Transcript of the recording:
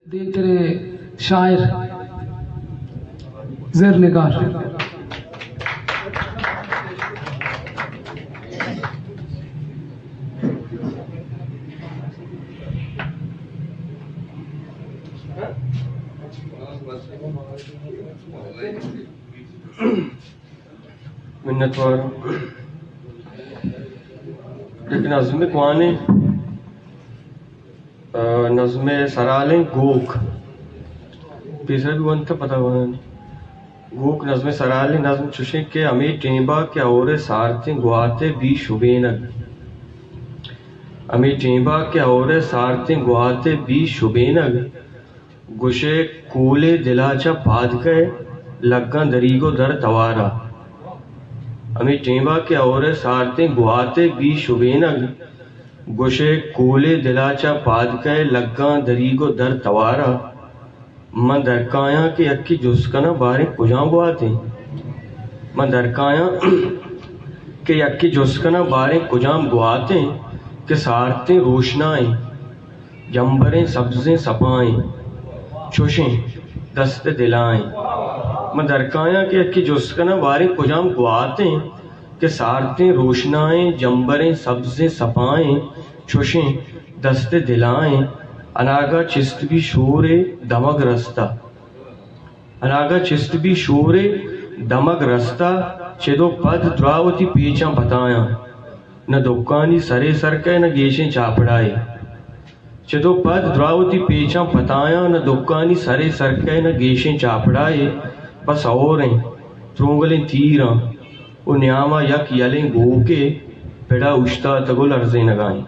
دل تیرے شاعر زیر نگار منت وارا ایک نظم قوانے نظم سرالیں گوک پیسر بھی ونتا پتا ہونا گوک نظم سرالیں نظم چوشیں کہ ہمیں ٹیمبا کے اور سارتیں گواتے بھی شبینگ ہمیں ٹیمبا کے اور سارتیں گواتے بھی شبینگ گوشے کولے دلاچا پاد کے لگاں دریگو در توارا ہمیں ٹیمبا کے اور سارتیں گواتے بھی شبینگ گوشے کولے دلاچا پاد کے لگاں دریگو در توارا من درکایاں کے اکی جسکنا بارے کجاں گواتے من درکایاں کے اکی جسکنا بارے کجاں گواتے کہ سارتیں روشنائیں جمبریں سبزیں سپائیں چوشیں دست دلائیں من درکایاں کے اکی جسکنا بارے کجاں گواتے کہ سارتیں روشنائیں جمبریں سبزیں سپائیں چوشیں دست دلائیں اناگا چست بھی شور دمگ رستہ اناگا چست بھی شور دمگ رستہ چدو پد دراوتی پیچاں بتایاں نہ دکانی سرے سرکے نہ گیشیں چاپڑائے چدو پد دراوتی پیچاں بتایاں نہ دکانی سرے سرکے نہ گیشیں چاپڑائے بس اوریں ترونگلیں تیراں او نیاما یک یلیں گو کے پیڑا اشتا تگو لرزیں نگائیں